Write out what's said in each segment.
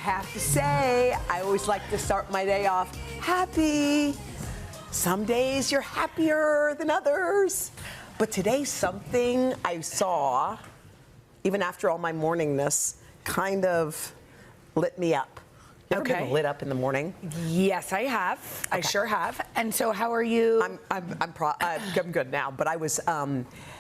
have to say, I always like to start my day off happy. Some days you're happier than others. But today, something I saw, even after all my morningness, kind of lit me up. You ever been lit up in the morning? Yes, I have. Okay. I sure have. And so, how are you? I'm good now. But I was.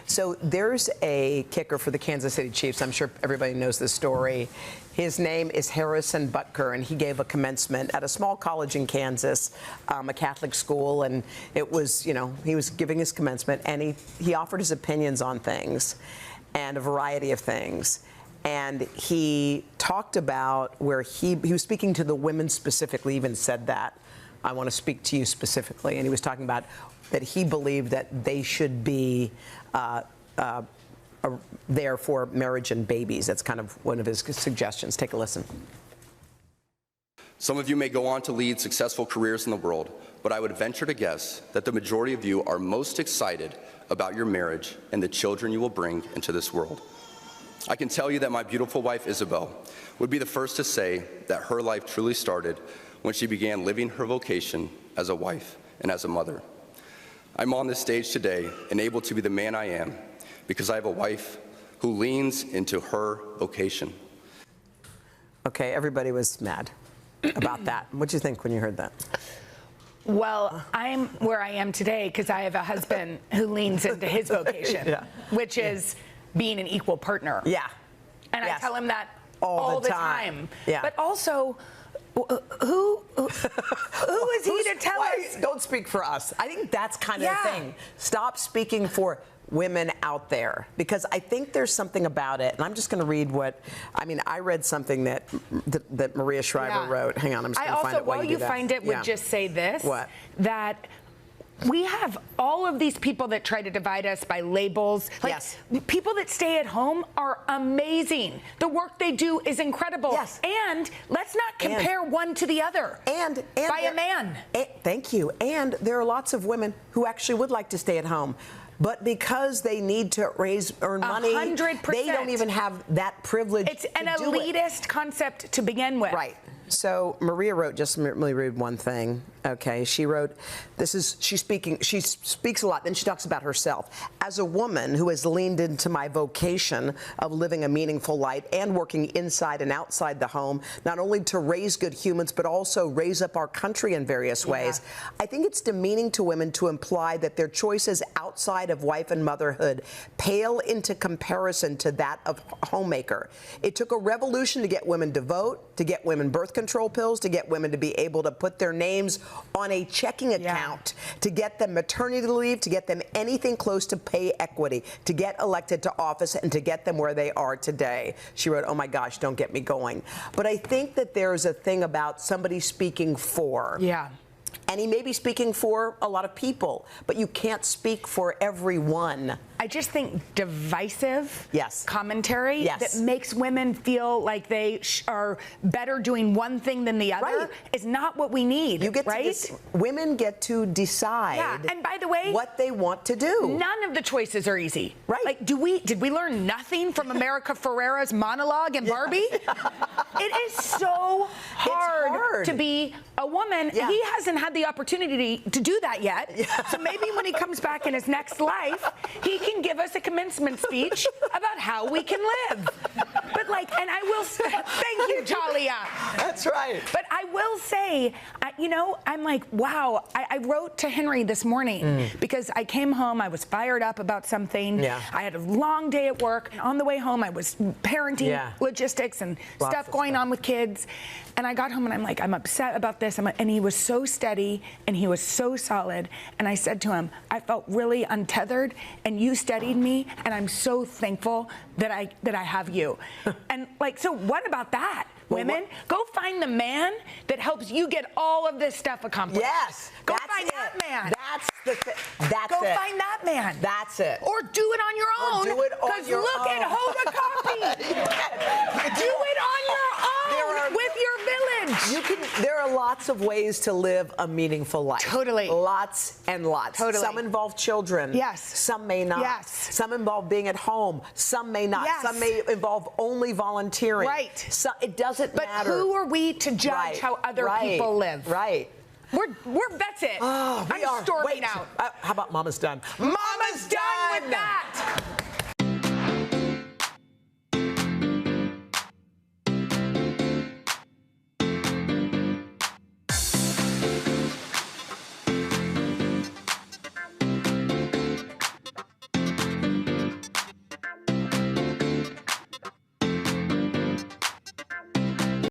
So there's a kicker for the Kansas City Chiefs. I'm sure everybody knows this story. His name is Harrison Butker, and he gave a commencement at a small college in Kansas, a Catholic school, and it was, you know, he was giving his commencement, and he offered his opinions on things, and a variety of things. And he talked about where he was speaking to the women specifically, even said that, I want to speak to you specifically. And he was talking about that he believed that they should be there for marriage and babies. That's kind of one of his suggestions. Take a listen. Some of you may go on to lead successful careers in the world, but I would venture to guess that the majority of you are most excited about your marriage and the children you will bring into this world. I can tell you that my beautiful wife, Isabel, would be the first to say that her life truly started when she began living her vocation as a wife and as a mother. I'm on this stage today and able to be the man I am because I have a wife who leans into her vocation. Okay, everybody was mad about that. What'd you think when you heard that? Well, I'm where I am today because I have a husband who leans into his vocation, which is being an equal partner. Yeah. And I tell him that all the time. Yeah. But also, who is he to tell us? Don't speak for us. I think that's kind of the thing. Stop speaking for women out there, because I think there's something about it. And I'm just going to read I read something that Maria Shriver wrote. Hang on, I'm just going to find it while you find it, would just say this. What? That we have all of these people that try to divide us by labels. Like, people that stay at home are amazing. The work they do is incredible. Yes. And let's not compare one to the other. And by a man. Thank you. And there are lots of women who actually would like to stay at home. But because they need to earn money, 100%. They don't even have that privilege. It's an elitist concept to begin with. Right. So Maria wrote, just let me read one thing. Okay, she wrote, she speaks a lot, then she talks about herself. As a woman who has leaned into my vocation of living a meaningful life and working inside and outside the home, not only to raise good humans, but also raise up our country in various ways, I think it's demeaning to women to imply that their choices outside of wife and motherhood pale into comparison to that of homemaker. It took a revolution to get women to vote, to get women birth control pills, to get women to be able to put their names on a checking account, to get them maternity leave, to get them anything close to pay equity, to get elected to office, and to get them where they are today. She wrote, oh my gosh, don't get me going. But I think that there's a thing about somebody speaking for. Yeah. And he may be speaking for a lot of people, but you can't speak for everyone. I just think divisive commentary that makes women feel like they are better doing one thing than the other is not what we need. Women get to decide. Yeah, and by the way, what they want to do. None of the choices are easy. Right. Like, did we learn nothing from America Ferrera's monologue in Barbie? It is so hard to be a woman. Yeah. He hasn't had the opportunity to do that yet. Yeah. So maybe when he comes back in his next life, he can give us a commencement speech about how we can live. But and I will say, thank you, Talia. That's right. But I will say, I'm like, wow. I wrote to Henry this morning because I came home, I was fired up about something. Yeah. I had a long day at work. On the way home, I was parenting, logistics, and stuff going on with kids. And I got home and I'm like, I'm upset about this. And he was so steady and he was so solid. And I said to him, I felt really untethered and you steadied me. And I'm so thankful that I have you. And so what about that? Women, go find the man that helps you get all of this stuff accomplished. Yes. Go find that man. That's the thing. That's Go find that man. That's it. Or do it on your own. Or do it on your own. Because look at Hoda Kotb. Do it on your own with your village. There are lots of ways to live a meaningful life. Totally. Lots and lots. Totally. Some involve children. Yes. Some may not. Yes. Some involve being at home. Some may not. Yes. Some may involve only volunteering. Right. So it doesn't matter. But who are we to judge how other people live? Right. That's it. Oh, I'm storming out. How about Mama's done? Mama's done with that.